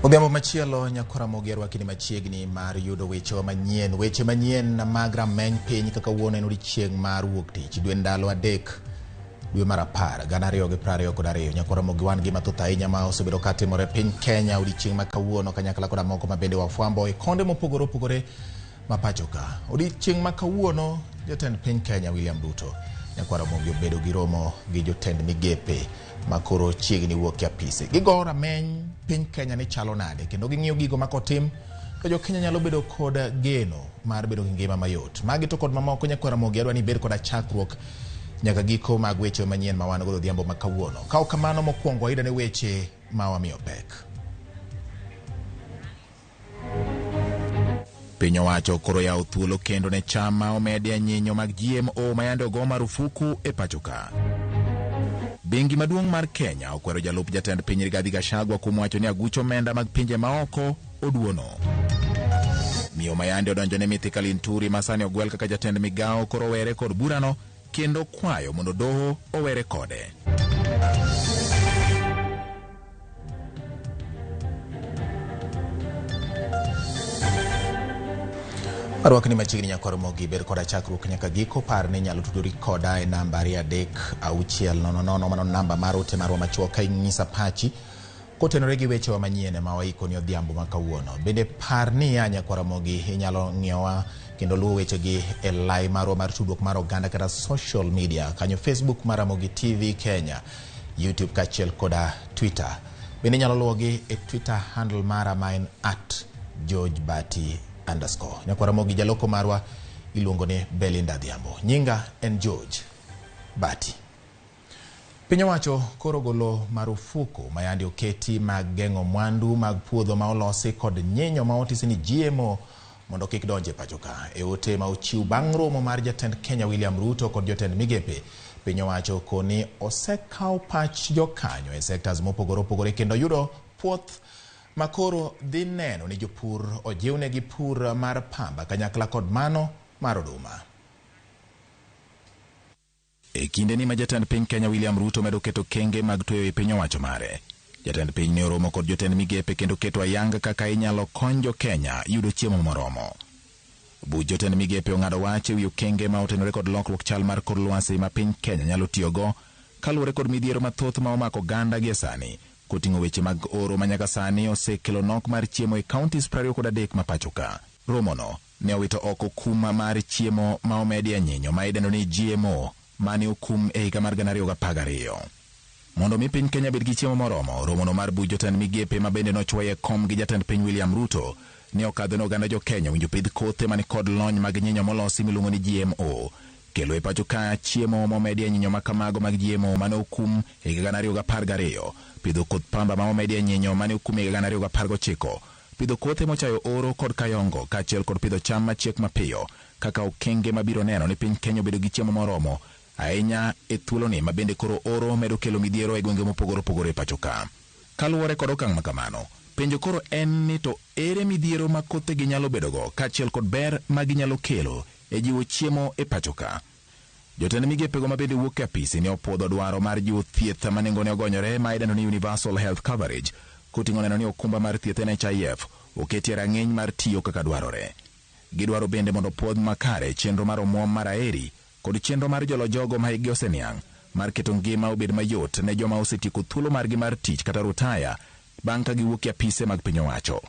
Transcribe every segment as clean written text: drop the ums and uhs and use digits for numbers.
Odhiambo machielo nyakora mogerwa kini machiegni mar yudo weche manyien. Weche manyien mag rameny piny kaka wuone en odiechieng' mar wuok tich dwe ndalo 3 dwe mar 10 2022 nyakora mogiwan gi mathoth ahinya ma osebedo katimore piny Kenya odiechieng' ma kawuono kanyakla koda moko ma bende wafwambo e konde mopogore opogore ma pacho ka. Odiechieng' ma kawuono jatend piny Kenya William Ruto nyakora mogi obedo gi romo gi jotend migepe makoro chiegni wuok e apise. Gigo rameny piny Kenya ni chalo nade kendo ging'iyo gigo makotim to jo Kenya nyalo bedo kod geno mar bedo gi ngima mayot. Magi to kod mamoko nyakora mogi adwa ni bed kod chakruok nyaka giko mag weche manyien ma wan go odhiambo ma kawuono. Kaw kamano mokwongo aida ne weche ma wamiyo pek. Piny owacho koro yawo thuolo kendo ne chama omedi nyinyo mag GMO mayande ogo marufuku e pacho ka. Bengi maduong' mar Kenya okwero jalup jatend piny Rigathi Gachagua kuom wacho ni agucho omenda mag pinje maoko oduono. Miyo mayande odonjo ne Mithi Kalinturi masani ogwel kaka jatend migao koro were kod burano kendo kwayo mondo doho owere kode. Arwak ni machiegni nyakoro mogi bed koda chakruok nyaka giko par ni nyalo tudori koda e namba 3600 mano namba mar ote marwa machuok ka inyisa pachi kotenore gi weche wa manyien ma waiko ni odhiambo ma kawuono. Bende par ni nyakora mogi inyalo ng'iewa kendo luwo weche gi e live marwa mar tudruok mar oganda kata social media kanyo Facebook mar RAMOGI TV Kenya, YouTube kachiel koda Twitter. Bende nyalo luwo gi e Twitter handle mara maen @GeorgeBati_. Nyakora mogi jaloko marwa iluongo ni Belinda Dhiambo. Nyinga en George Bati. Piny owacho koro golo marufuku mayandi oketi mag geng'o mwandu mag puodho ma olosi kod nyinyo ma otisi ni GMO mondo kik donje pacho ka. E ote ma ochiw bang' romo mar jatend Kenya William Ruto kod jotend migepe, piny owacho koni osekaw pach jokanyo e sectors mopogore opogore kendo yudo puoth makoro dhi neno ni jopur ojiwne gi pur mar pamba kanyakla kod mano mar oduma. E kinde ni ma jatend piny Kenya William Ruto medo keto kenge mag tweyo e piny owacho mare, jatend piny ne oromo kod jotend migepe kendo keto ayanga kaka inyalo konyo Kenya yudo chiemo moromo. Buch jotend migepe ong'ado wach ewi okenge ma otenore kod lokruok chal mar kor lwasi ma piny Kenya nyalo tiyogo kaluwore kod midhiero mathoth ma omako oganda gi sani, koting'o weche mag oro manyaka sani osekelo nok mar chiemo e counties 23 ma pacho ka. Romono ne owito oko kuma mar chiemo ma omedi nyinyo ma idendo ni GMO mane okum e higa mar 2012. Mondo mi piny Kenya bed gi chiemo moromo, romono mar buch jotend migepe ma bende nochwoye kom gi jatend piny William Ruto ne okadho ne oganda jo Kenya winjo pidh kothe mani kod lony mag nyinyo molosi miluongo ni GMO. Kelo e pacho ka chiemo momedi nyinyo ma kamago mag GMO mane okum e higa 2012, pidho koth pamba ma omedi nyinyo mane okum e higa 2019, pidho kothe mochayo oro kod kayongo kachiel kod pidho cham machiek mapiyo kaka okenge mabiro neno ni piny Kenya obedo gi chiemo moromo ahinya e thuoloni ma bende koro oro medo kelo midhiero e gwenge mopogore opogore e pacho ka. Kaluwore kod okang' makamano, penjo koro en ni to ere midhiero ma kothe gi nyalo bedogo kachiel kod ber ma ginyalo kelo e jiwo chiemo e pacho ka. Jotend migepego ma bende wuok e apisi ne opwodho dwaro mar jiwo thieth ma nengone ogonyore ma idendo ni Universal Health Coverage, koting'o neno ni okumba mar thieth NHIF oketie rang'iny mar tiyo kaka dwarore. Gidwaro bende mondo puodh makare chenro mar omwom mar aheri kod chenro mar jolo jogo ma higi oseniang' mar keto ngima obed mayot ne joma osetieko thuolo margi mar tich kata rutaya bang' ka giwuok e apise mag piny owacho.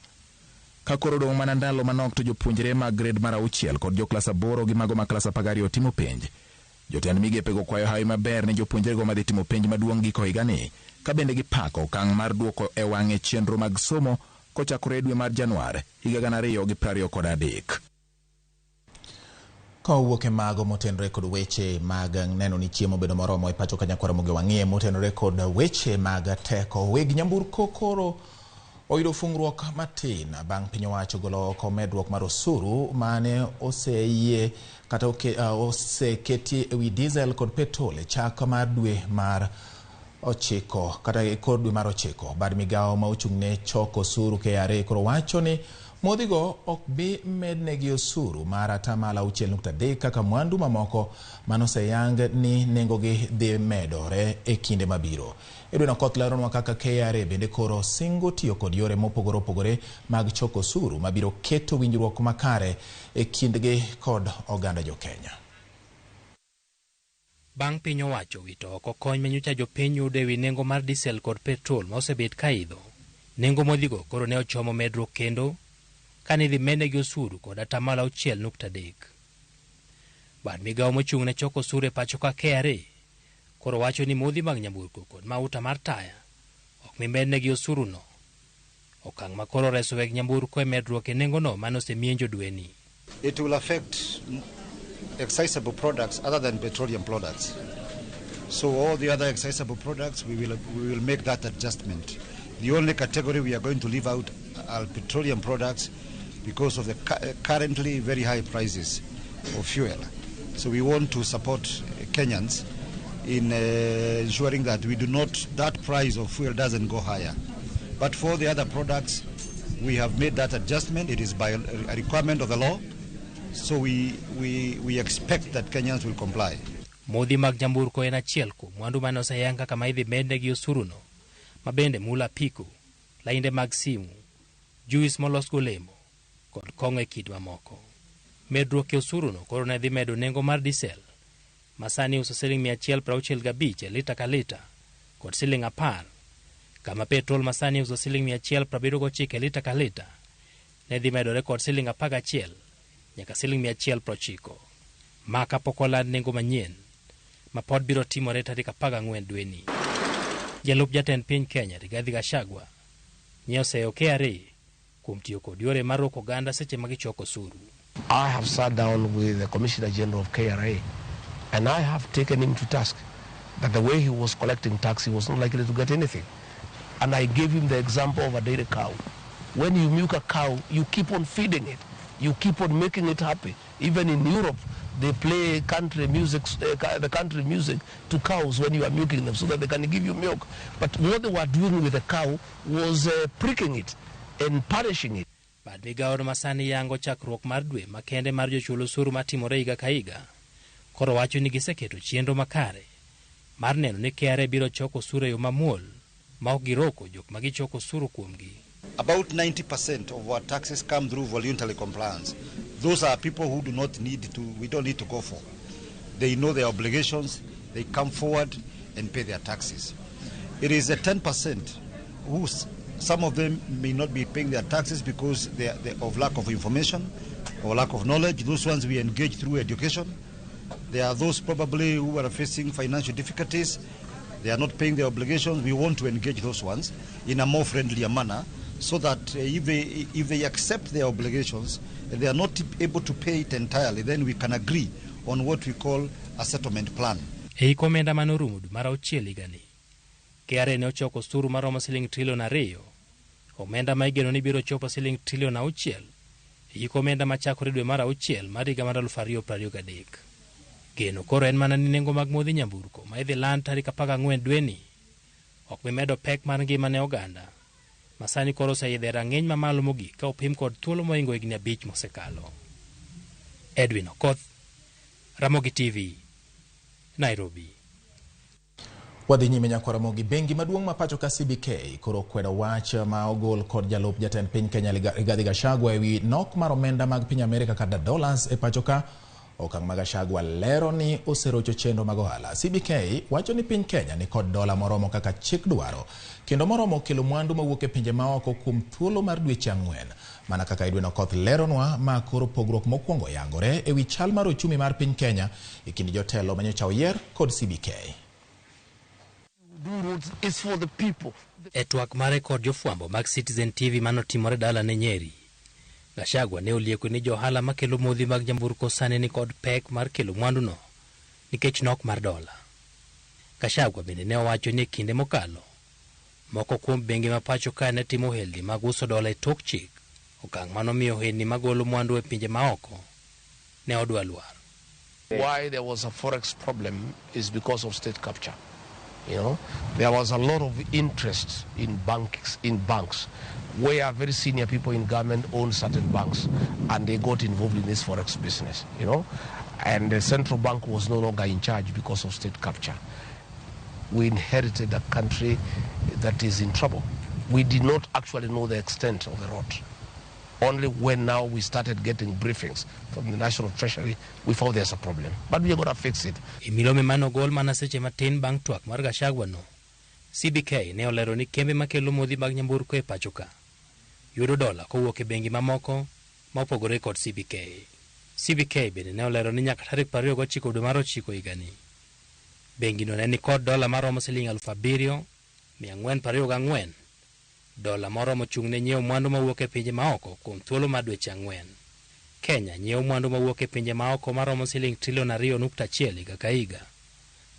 Ka koro dong' mana ndalo manok to jopuonjre mag grade mar 6 kod jo klas 8 gi mago ma klas 12 timo penj, jotend migepego kwayo hawi maber ne jopuonjrego madhi timo penj maduong' giko higani, ka bende gipako okang' mar duoko e wang'e chenro mag somo kochakore dwe mar Januar higa 2023. Ka owuok e mago motenore kod weche mag neno ni chiemo bedo moromo e pacho ka nyakora mogi wang'ie motenore kod weche mag teko, weg nyamburko koro oyudo fungruok matin bang' piny owacho golo oko medruok mar osuru mane oseyie kata oseketi ewi diesel kod petrol e chak mar dwe mar 9 kata kod dwe mar 9. Bad migao ma ochung'ne choko osuru KRA koro wacho ni Modhigo ok bi mednegi osuru mar 6.3 kaka mwandu mamoko manoseyang ni nengogi dhi medore e kinde mabiro. Edwin Okoth leronwa kaka KRA bende koro singo tiyo kod yore mopogore opogore mag choko osuru mabiro keto winjruok makare e kindgi kod oganda jo-Kenya. Bang' piny owacho wito oko kony manyocha jopiny yudo ewi nengo mar diesel kod petrol ma osebet kaidho, nengo modhigo koro ne ochomo medruok kendo kane dhi mednegi osuru kod 6.3. Bad migawo mochung' ne choko osuru e pacho ka KRA koro wacho ni modhi mag nyamburko kod mauta mar taya ok mi mednegi osuru no. Okang' ma koro reso weg nyamburko e medruok e nengo no mano osemienjo dweni. It will affect accessible products other than petroleum products. So all the other accessible products, we will make that adjustment. The only category we are going to leave out are petroleum products because of the currently very high prices of fuel. So we want to support Kenyans in ensuring that that price of fuel doesn't go higher. But for the other products, we have made that adjustment. It is by a requirement of the law. So we expect that Kenyans will comply. Modhi mag nyamburko en achiel kuom mwandu mane oseyang kaka ma idhi mednegi osuru no, mabende mula piko, lainde mag simu, juis molos golemo kod kong'o e kit mamoko. Medruok e osuru no koro ne dhi medo nengo mar diesel masani uso $165 e lita ka lita kod $10, kama petrol masani uso $179 e lita ka lita ne dhi medore kod $11 nyaka $190. Ma kapok oland nengo manyien ma pod biro timore tarik 14 dweni. Jalup jatend piny Kenya Rigathi Gachagua ne oseyo KRA kuom tiyo kod yore mar roko oganda seche ma gichoko osuru. I have sat down with the Commissioner General of KRA and I have taken him to task that the way he was collecting tax, he was not likely to get anything. And I gave him the example of a dairy cow. When you milk a cow, you keep on feeding it. You keep on making it happy. Even in Europe, they play country music, the country music to cows when you are milking them so that they can give you milk. But what they were doing with the cow was pricking it and punishing it. Bad migawo masani yango chakruok mar dwe makende mar jochul osuru matimore higa ka higa koro wacho ni giseketo chenro makare mar neno ni KRA biro choko osuru e yo mamuol ma ok giroko jok ma gichoko osuru kuomgi. About 90% of our taxes come through voluntary compliance. Those are people who we don't need to go for. They know their obligations, they come forward and pay their taxes. It is a 10% who some of them may not be paying their taxes because they of lack of information or lack of knowledge. Those ones we engage through education. There are those probably who are facing financial difficulties. They are not paying their obligations. We want to engage those ones in a more friendlier manner so that if they accept their obligations and they are not able to pay it entirely, then we can agree on what we call a settlement plan. Ei komenda manorumo dwe mar 6 higani, KRA ne ochoko osuru maromo $2 trillion. Omenda ma igeno ni biro chopo $6 trillion ei komenda machakore dwe mar 6 mar higa mar 2023. Geno koro en mana ni nengo mag modhi nyamburko ma idhi land tarik 14 dweni ok bi medo pek mar ngima ne oganda masani koro oseidho rang'iny mamalo mogik ka opim kod thuolo moingo higni 5 mosekalo. Edwin Okoth, Ramogi TV, Nairobi. Wadhi nyime nyaka Ramogi. Bengi maduong' ma pacho ka CBK koro kwedo wach ma ogol kod jalup jatend piny Kenya Rigathi Gachagua ewi nok mar omenda mag piny Amerika kada dollars e pacho ka. Okang' ma Gachagua lero ni oserocho chenro mag ohala. CBK wacho ni piny Kenya ni kod dola moromo kaka chik dwaro kendo moromo kelo mwandu mawuok e pinje maoko kuom thuolo mar dweche 4. Mana kaka Edwin Okoth leronwa ma koro pogruok mokwongo yangore ewi chal mar ochumi mar piny Kenya e kind jotelo manyocha oyier kod CBK. It's for the people. E twak mare kod jofwambo mag Citizen TV manotimore dala ne Nyeri, Gachagua ne olieko ni johala makelo modhi mag nyamburko sani ni kod pek mar kelo mwandu no nikech nok mar dola. Gachagua bende ne owacho ni kinde mokalo moko kuom bengi ma pacho ka ne timo ohelni mag uso dola e tok chik, okang' manomiyo ohelni magolo mwandu e pinje maoko ne odwa lwar. Why there was a forex problem is because of state capture. You know, there was a lot of interest in banks, where very senior people in government own certain banks, and they got involved in this forex business. You know, and the central bank was no longer in charge because of state capture. We inherited a country that is in trouble. We did not actually know the extent of the rot. Only when now we started getting briefings from the National Treasury, we found there's a problem. But we are going to fix it. Milome mano gol mana seche matin bang twak mar Gachagua no. CBK ne olero ni kembe makelo modhi mag nyamburko e pacho ka yudo dola kowuok e bengi mamoko ma opogore kod CBK. CBK bende ne olero ni nyaka tarik 29 dwe mar 9 higani bengi no ne ni kod dola maromo siling 7,424, dola moromo chung ne nyiewo mwandu mawuok e pinje maoko kuom thuolo mar dweche 4. Kenya nyiewo mwandu mawuok e pinje maoko maromo siling 2.1 trilion higa ka higa,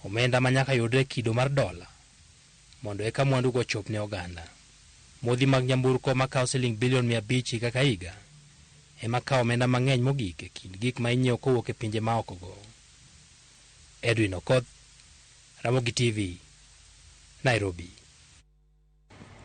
omenda manyaka yudre kido mar dola mondo eka mwandu go chop ne oganda. Modhi mag nyamburko makawo siling bilion 500 higa ka higa ema kawo omenda mang'eny mogik e kind gik ma inyiewo kowuok e pinje maoko go. Edwin Okoth, Ramogi TV, Nairobi.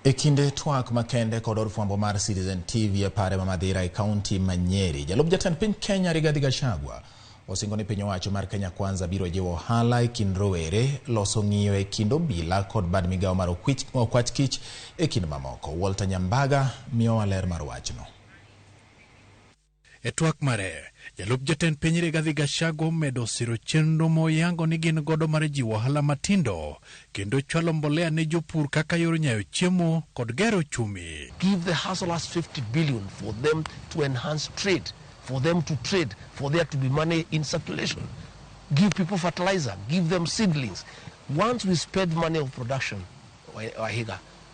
E kinde twak makende kod od fwambo mar Citizen TV e pare ma Madhira e kaunti ma Nyeri, jalup jatend piny Kenya Rigathi Gachagua osingo ni piny owacho mar Kenya Kwanza biro jiwo ohala e kind rowere, loso ng'iyo e kind obila kod bad migawo mar okwach kich e kind mamoko. Walter Nyambaga miyo waler mar wachno. E twak mare, jalup jatend piny Rigathi Gachagua medo siro chenro moyango ni gin godo mar jiwo ohala matindo kendo chwalo mbolea ne jopur kaka yor nyayo chiemo kod gero chumi. Give the hustlers 50 billion for them to enhance trade, for them to trade, for there to be money in circulation. Give people fertilizer, give them seedlings. Once we spend money of production,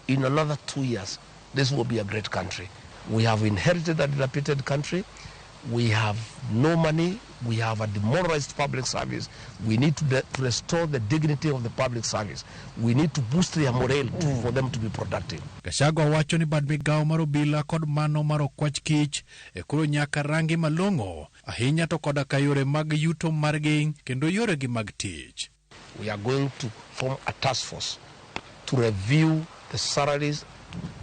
in another 2 years, this will be a great country. We have inherited a dilapidated country. We have no money. We have a demoralized public service. We need to restore the dignity of the public service. We need to boost their morale for them to be productive. Gachagua wacho ni bad migawo mar obila kod mano mar okwach kich e koro nyaka rangi malong'o ahinya to koda ka yore mag yuto margi kendo yore gi mag tich. We are going to form a task force to review the salaries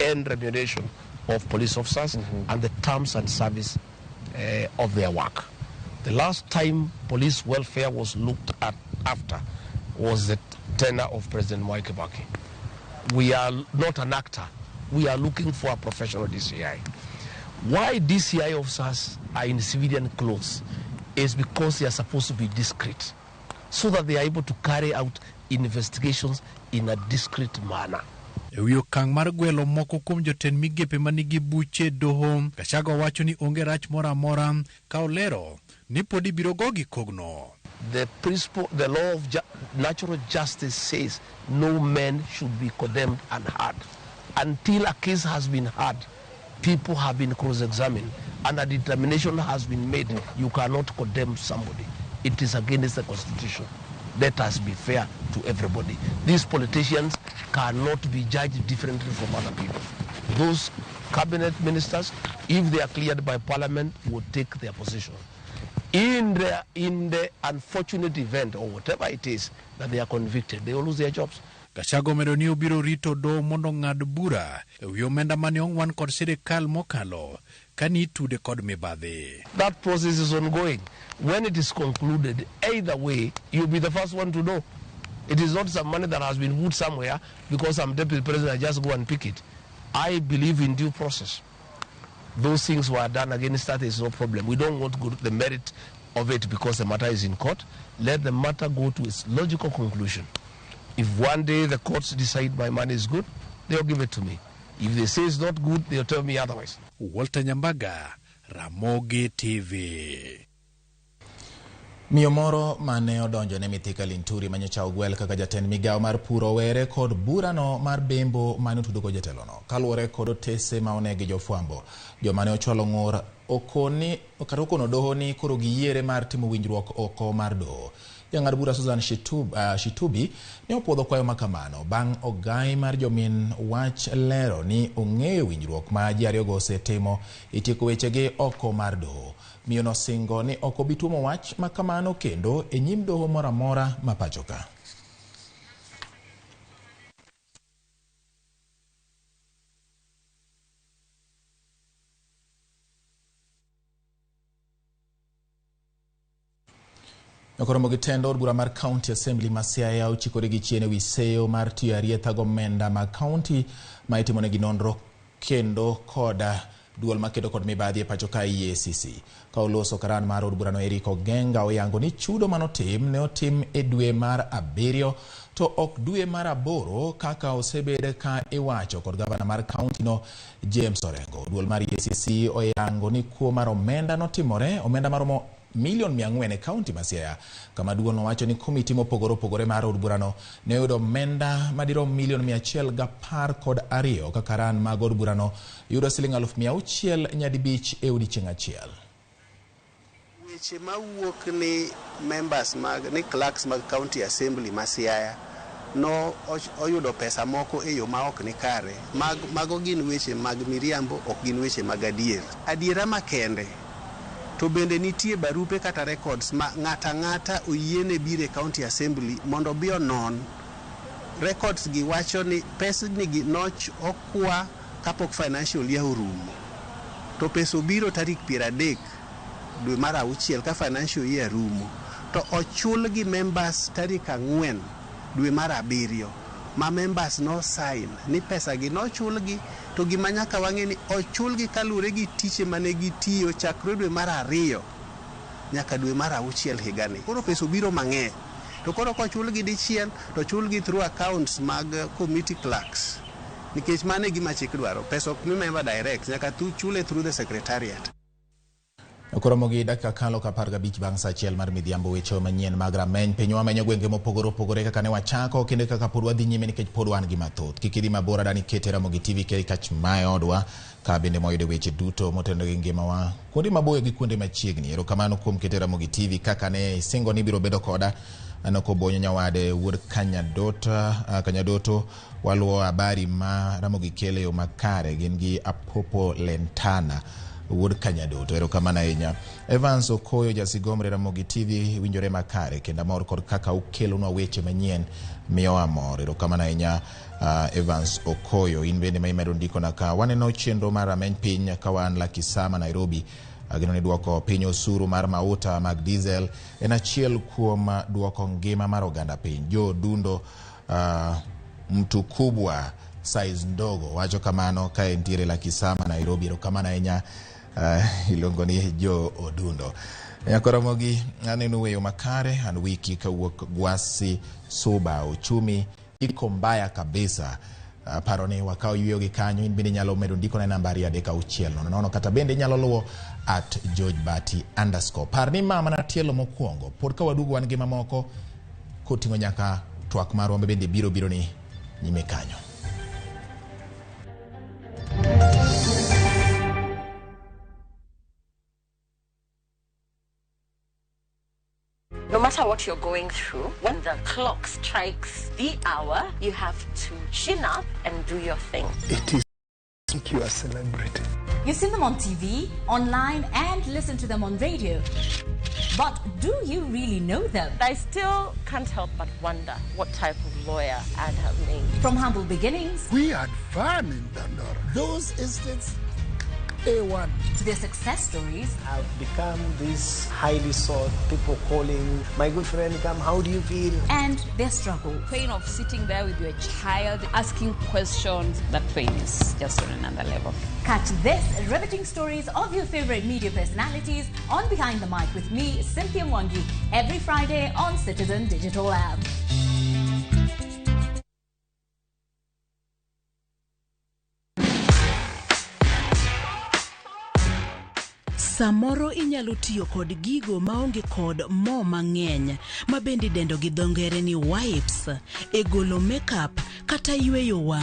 and remuneration of police officers and the terms and service of their work. The last time police welfare was looked at after was the tenure of President Mwai Kibaki. We are not an actor. We are looking for a professional DCI. Why DCI officers are in civilian clothes is because they are supposed to be discreet, so that they are able to carry out investigations in a discreet manner. Ewi okang' mar gwelo moko kuom jotend migepe manigi buche doho, Gachagua wacho ni onge rach mora mora ka olero ni podi biro gogi kogno. The principle, the law of natural justice says no man should be condemned unheard. Until a case has been heard, people have been cross-examined, and a determination has been made, you cannot condemn somebody. It is against the Constitution. Let us be fair to everybody. These politicians cannot be judged differently from other people. Those cabinet ministers, if they are cleared by parliament, will take their position. In the unfortunate event, or whatever it is, that they are convicted, they will lose their jobs. Gachagua medo ni obiro rito do mondo ng'ad bura ewi omenda mane ong'wan kod sirikal mokalo kani itude kod mibadhi. That process is ongoing. When it is concluded, either way, you'll be the first one to know. It is not some money that has been put somewhere because I'm deputy president, I just go and pick it. I believe in due process. Those things were done against that, is no problem. We don't want to go to the merit of it because the matter is in court. Let the matter go to its logical conclusion. If one day the courts decide my money is good, they'll give it to me. If they say it's not good, they'll tell me otherwise. Walter Nyambaga, Ramogi TV. Miyo moro mane odonjo ne Mithika Linturi manyocha ogwel kaka jatend migawo mar puro were kod burano mar bembo mane otudo kod jatelono. Kaluwore kod otese ma onegi jofwambo, joma ne ochwalo ng'ur okono doho ni koro giyiere mar timo winjruok oko mar doho. Jang'ad bura Susan Shitubi ne opwodho kwayo makamano bang' ogai mar jomin wach lero ni ong'eyo winjruok ma ji ariyogo osetimo e tieko wechegi oko mar doho. Miyo nosingo ni ok obi tuomo wach makamano kendo e nyim doho moro amora ma pacho ka. Okoromogi tendo od bura mar County Assembly ma Siaya ochikore gi chiene wi seyo mar tiyo arietha gomenda mag county ma itimonegi nonro kendo koda duol makedo kod mibadhi e pacho ka EACC. Ka oloso karan mar od burano Eric Ogenga oyango ni chudo manotim ne otim e dwe mar 7 to ok dwe mar 8 kaka osebede ka iwacho kod gavana mar county no James Orengo. Duol mar EACC oyango ni kuo mar omenda notimore omenda maromo $400,000 e county ma Siaya, kama duol nowacho ni komiti mopogore mar od burano ne yudo omenda madirom $112,000 kaka ran mag od burano yudo $600,000 nyadibich e odiechieng' achiel. Weche mawuok ni members ni clerks mag County Assembly ma Siaya no oyudo pesa moko e yo ma ok ni kare. Mago gin weche mag miriambo, ok gin weche mag adier. Adiera makende to bende nitie barupe kata records ma ng'ata oyiene bire County Assembly mondo bi onon. Records gi wacho ni pesa gi noch okwa kapok financial year orumo. To pesa biro tarik 30 dwe mar 6 ka financial year rumo. To ochul gi members tarik 4 dwe mar 7 ma members no sign ni pesa gi nochul gi to gima nyaka wang'e ni ochul gi kalure gi tiche mane gitiyo chakre dwe mar 2 nyaka dwe mar 6 higani. Koro pesa biro mang'eny. To koro kochul gi dichiel to chul gi through accounts mag committee clerks. Nikech mane gima chik dwaro pesa ok mi member direct nyaka tu chule through the secretariat. Okoromogi dakika kalo ka 15 bang' saa achiel mar midhiambo weche manyien mag rameny pinywa menyo gwenge mopogore kaka ne wachako kinde kaka pod wadhi nyime nikech pod wan gi mathoth. Kikidhi mabor dani kete Ramogi TV kach mayo odwa ka bende moyude weche duto motendo gi ngimawa kuonde maboyo gi kuonde machiegni. Erokamano kuom kete Ramogi TV kaka ne singo ni biro bedo koda anoko bonyo nyawade wuod Kanyadoto waluo habari ma Ramogi kele yo makare gin gi Apopo Lentana wuod Kanyadoto. Erokamano ahinya. Evans Okoyo jasigomre Ramogi TV winjore makare kendo mor kod kaka ukelonwa weche manyien miyo amor. Erokamano ahinya Evans Okoyo. In bende ma imedo ndiko na ka waneno chenro mar rameny piny ka wan Lakisama Nairobi agino ni duoko piny osuru mar mauta mag diesel en achiel kuom duoko ngima mar oganda piny. Jo dundo mtu kubwa size ndogo wacho kamano ka entiere Lakisama Nairobi. Erokamano ahinya ilongo ni Jo Odundo. Yakoromogi aneno weyo makare an wiki ka wuok Gwasi Suba uchumi iko mbaya kabisa. Paroni wakao yuyo gi kanyo in bende nyalo medo ndiko na nambari ya deka uchiel nono kata bende nyalo luwo @GeorgeBati_. Parni mama na tielo mokwongo pod ka wadugo wan gi mamoko koting'o nyaka twak marwa bende biro ni nyime kanyo. No matter what you're going through, when the clock strikes the hour, you have to chin up and do your thing. It is like you are a celebrity. You see them on TV, online, and listen to them on radio. But do you really know them? I still can't help but wonder what type of lawyer I'd have made. From humble beginnings, We had fun in Dandora. Those instances, A1. to their success stories, I've become this highly sought, people calling, my good friend, come, how do you feel? and their struggles. Pain of sitting there with your child, asking questions, that pain is just on another level. Catch this riveting stories of your favorite media personalities on Behind the Mic with me, Cynthia Mwangi, every Friday on Citizen Digital app. Samoro inyalo tiyo kod gigo maonge kod mo mang'eny ma bende dendo gi dho ngere ni wipes e golo makeup kata yweyo wang'.